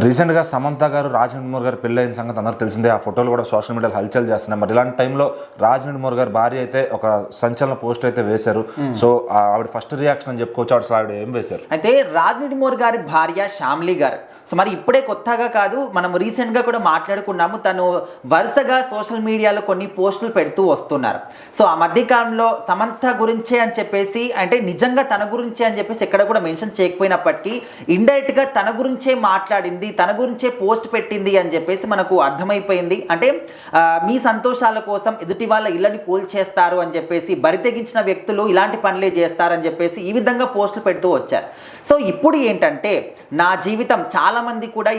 రీసెంట్గా సమంత గారు రాజనీమూర్ గారు పెళ్ళైన సంగతి అందరూ తెలిసిందే. ఆ ఫోటోలు కూడా సోషల్ మీడియాలో హల్చల్ చేస్తున్నాయి. మరి ఇలాంటి టైంలో రాజనీమూర్ గారి భార్య అయితే ఒక సంచలన పోస్ట్ అయితే వేశారు. సో ఆవిడ ఫస్ట్ రియాక్షన్ అని చెప్పుకోవచ్చు. ఆవిడ ఏం వేశారు అయితే రాజనీమూర్ గారి భార్య శ్యామ్లీ గారు. సో మరి ఇప్పుడే కొత్తగా కాదు, మనం రీసెంట్గా కూడా మాట్లాడుకున్నాము. తను వరుసగా సోషల్ మీడియాలో కొన్ని పోస్టులు పెడుతూ వస్తున్నారు. సో ఆ మధ్యకాలంలో సమంత గురించే అని చెప్పేసి, అంటే నిజంగా తన గురించే అని చెప్పేసి ఎక్కడ కూడా మెన్షన్ చేయకపోయినప్పటికీ ఇండైరెక్ట్గా తన గురించే మాట్లాడింది, తన గురించే పోస్ట్ పెట్టింది అని చెప్పేసి మనకు అర్థమైపోయింది. అంటే మీ సంతోషాల కోసం ఎదుటి వాళ్ళ ఇళ్ళని కూల్చేస్తారు అని చెప్పేసి, బరితెగించిన వ్యక్తులు ఇలాంటి పనులే చేస్తారని చెప్పేసి ఈ విధంగా పోస్టులు పెడుతూ వచ్చారు. సో ఇప్పుడు ఏంటంటే నా జీవితం, చాలామంది కూడా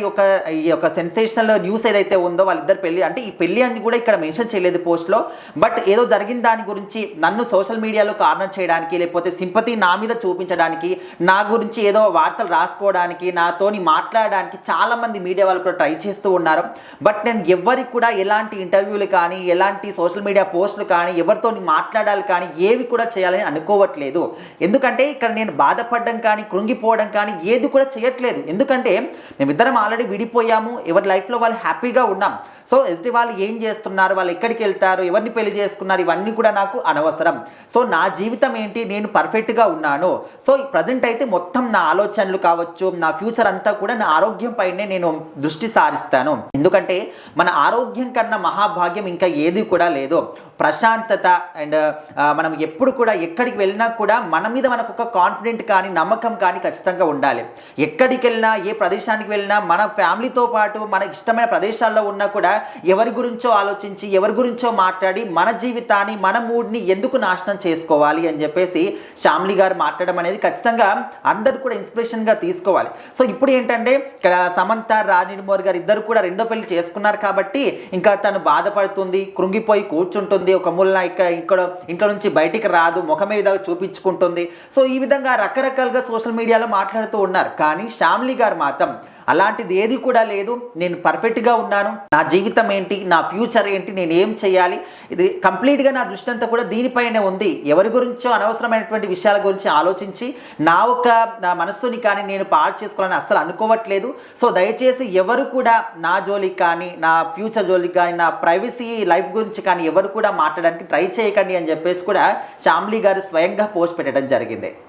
ఈ యొక్క సెన్సేషనల్ న్యూస్ ఏదైతే ఉందో వాళ్ళిద్దరు పెళ్ళి, అంటే ఈ పెళ్ళి అని కూడా ఇక్కడ మెన్షన్ చేయలేదు పోస్ట్లో, బట్ ఏదో జరిగిన దాని గురించి నన్ను సోషల్ మీడియాలో కార్నర్ చేయడానికి, లేకపోతే సింపతి నా మీద చూపించడానికి, నా గురించి ఏదో వార్తలు రాసుకోవడానికి, నాతోని మాట్లాడడానికి చాలామంది మీడియా వాళ్ళు కూడా ట్రై చేస్తూ ఉన్నారు. బట్ నేను ఎవరికి కూడా ఎలాంటి ఇంటర్వ్యూలు కానీ, ఎలాంటి సోషల్ మీడియా పోస్టులు కానీ, ఎవరితో మాట్లాడాలి కానీ ఏవి కూడా చేయాలని అనుకోవట్లేదు. ఎందుకంటే ఇక్కడ నేను బాధపడడం కానీ, కృంగిపోవడం కానీ ఏది కూడా చేయట్లేదు. ఎందుకంటే మేమిద్దరం ఆల్రెడీ విడిపోయాము, ఎవరి లైఫ్లో వాళ్ళు హ్యాపీగా ఉన్నాం. సో ఎదుటి వాళ్ళు ఏం చేస్తున్నారు, వాళ్ళు ఎక్కడికి వెళ్తారు, ఎవరిని పెళ్లి చేసుకున్నారు, ఇవన్నీ కూడా నాకు అనవసరం. సో నా జీవితం ఏంటి, నేను పర్ఫెక్ట్గా ఉన్నాను. సో ప్రజెంట్ అయితే మొత్తం నా ఆలోచనలు కావచ్చు, నా ఫ్యూచర్ అంతా కూడా నా ఆరోగ్యం పైనే నేను దృష్టి సారిస్తాను. ఎందుకంటే మన ఆరోగ్యం కన్నా మహాభాగ్యం ఇంకా ఏది కూడా లేదు. ప్రశాంతత అండ్ మనం ఎప్పుడు కూడా ఎక్కడికి వెళ్ళినా కూడా మన మీద మనకు ఒక కాన్ఫిడెంట్ కానీ, నమ్మకం కానీ ఖచ్చితంగా ఉండాలి. ఎక్కడికి వెళ్ళినా, ఏ ప్రదేశానికి వెళ్ళినా, మన ఫ్యామిలీతో పాటు మనకి ఇష్టమైన ప్రదేశాల్లో ఉన్నా కూడా ఎవరి గురించో ఆలోచించి, ఎవరి గురించో మాట్లాడి మన జీవితాన్ని, మన మూడ్ని ఎందుకు నాశనం చేసుకోవాలి అని చెప్పేసి శ్యామ్లీ గారు మాట్లాడడం అనేది ఖచ్చితంగా అందరూ కూడా ఇన్స్పిరేషన్గా తీసుకోవాలి. సో ఇప్పుడు ఏంటంటే ఇక్కడ సమంత, రాజనీమూర్ గారు ఇద్దరు కూడా రెండో పెళ్లి చేసుకున్నారు కాబట్టి ఇంకా తను బాధపడుతుంది, కృంగిపోయి కూర్చుంటుంది, ఒక మూలన ఇక్కడ ఇంట్లో నుంచి బయటికి రాదు, ముఖమే విధంగా చూపించుకుంటుంది. సో ఈ విధంగా రకరకాలుగా సోషల్ మీడియాలో మాట్లాడుతూ ఉన్నారు. కానీ శ్యామ్లీ గారు మాత్రం అలాంటిది ఏది కూడా లేదు, నేను పర్ఫెక్ట్గా ఉన్నాను, నా జీవితం ఏంటి, నా ఫ్యూచర్ ఏంటి, నేను ఏం చేయాలి, ఇది కంప్లీట్గా నా దృష్టి అంతా కూడా దీనిపైనే ఉంది. ఎవరి గురించో అనవసరమైనటువంటి విషయాల గురించి ఆలోచించి నా మనస్సుని కానీ నేను పాడు చేసుకోవాలని అస్సలు అనుకోవట్లేదు. సో దయచేసి ఎవరు కూడా నా జోలికి కానీ, నా ఫ్యూచర్ జోలికి కానీ, నా ప్రైవసీ లైఫ్ గురించి కానీ ఎవరు కూడా మాట్లాడడానికి ట్రై చేయకండి అని చెప్పేసి కూడా శ్యామ్లీ గారు స్వయంగా పోస్ట్ పెట్టడం జరిగింది.